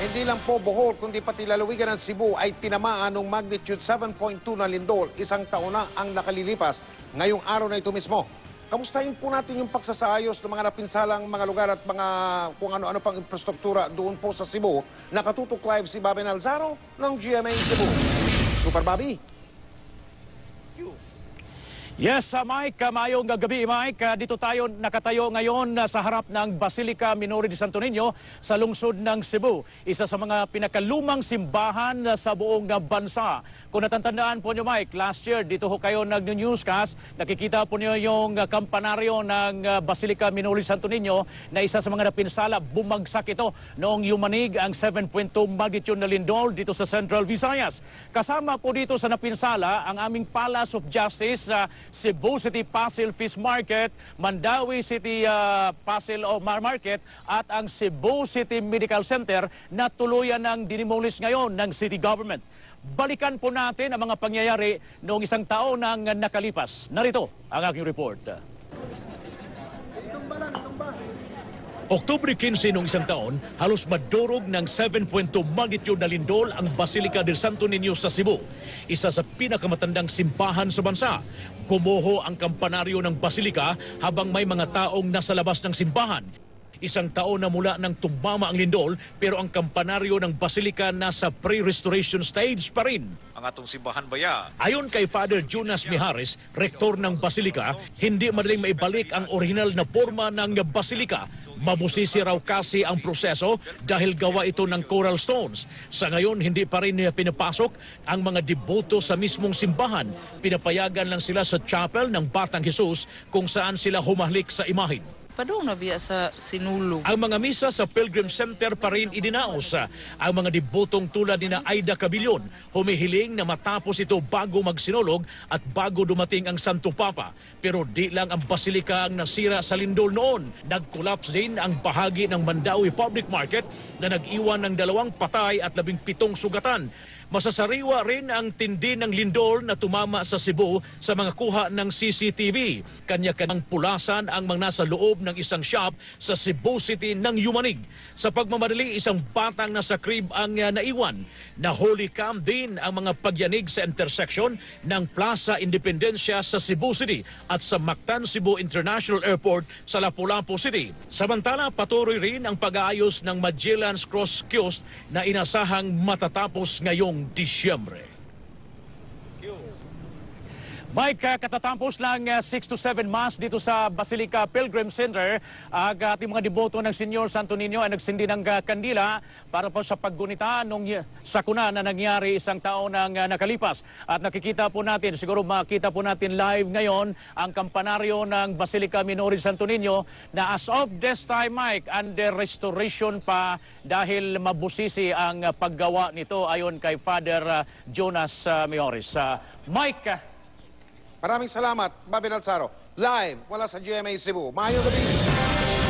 Hindi lang po Bohol, kundi pati lalawigan ng Cebu ay tinamaan ng magnitude 7.2 na lindol. Isang taon na ang nakalilipas ngayong araw na ito mismo. Kamustahin po natin yung pagsasayos ng mga napinsalang mga lugar at mga kung ano-ano pang infrastruktura doon po sa Cebu. Nakatutok live si Bobby Nalzaro ng GMA Cebu. Super Bobby. Yes, Mike. Mayong gabi, Mike. Dito tayo nakatayo ngayon sa harap ng Basilica Minori de Santo Niño sa lungsod ng Cebu. Isa sa mga pinakalumang simbahan sa buong bansa. Kung natatandaan po nyo, Mike, last year dito ho kayo nag-newscast. Nakikita po nyo yung kampanaryo ng Basilica Minori de Santo Niño na isa sa mga napinsala. Bumagsak ito noong yumanig ang 7.2 magnitude na lindol dito sa Central Visayas. Kasama po dito sa napinsala ang aming Palace of Justice sa Cebu City Pasil Fish Market, Mandawi City Pasil Market at ang Cebu City Medical Center na tuluyan ng dinimolish ngayon ng city government. Balikan po natin ang mga pangyayari noong isang taon nang nakalipas. Narito ang aking report. Oktubre 15 noong isang taon, halos madurog ng 7.2 magnitude na lindol ang Basilica del Santo Niño sa Cebu. Isa sa pinakamatandang simbahan sa bansa. Gumuho ang kampanaryo ng Basilica habang may mga taong nasa labas ng simbahan. Isang taon na mula nang tumama ang lindol pero ang kampanaryo ng Basilica nasa pre-restoration stage pa rin. Ang atong simbahan baya. Ayon kay Father Jonas Mijares, rektor ng Basilica, hindi madaling maibalik ang original na forma ng Basilica. Mabusisi raw kasi ang proseso dahil gawa ito ng coral stones. Sa ngayon, hindi pa rin pinapasok ang mga deboto sa mismong simbahan. Pinapayagan lang sila sa chapel ng Batang Jesus kung saan sila humahalik sa imahin. Padung na biya sa sinulog. Ang mga misa sa Pilgrim Center pa rin idinaos. Ang mga debotong tulad ni na Aida Cabillon humihiling na matapos ito bago magsinulog at bago dumating ang Santo Papa. Pero di lang ang Basilica ang nasira sa lindol noon. Nag-collapse din ang bahagi ng Mandawi Public Market na nag-iwan ng 2 patay at 17 sugatan. Masasariwa rin ang tindi ng lindol na tumama sa Cebu sa mga kuha ng CCTV. Kanya-kanyang pulasan ang mga nasa loob ng isang shop sa Cebu City ng yumanig. Sa pagmamadali, isang batang nasa crib ang naiwan. Nahuli cam din ang mga pagyanig sa intersection ng Plaza Independencia sa Cebu City at sa Mactan Cebu International Airport sa Lapu-Lapu City. Samantala, patuloy rin ang pag-aayos ng Magellan's Cross Kiosk na inasahang matatapos ngayong Disyembre. Mike, katatapos lang 6 to 7 Mass dito sa Basilica Pilgrim Center, ang ating mga deboto ng Senyor Santo Niño ay nagsindi ng kandila para po sa paggunita ng sakuna na nangyari isang taon nang nakalipas. At nakikita po natin, siguro makita po natin live ngayon ang kampanaryo ng Basilica Minori de Santo Niño na as of this time, Mike, under restoration pa dahil mabusisi ang paggawa nito ayon kay Father Jonas Mijares. Mike, Maraming salamat, Bobby Nalzaro. Live, wala sa GMA Cebu. Mayong gabi.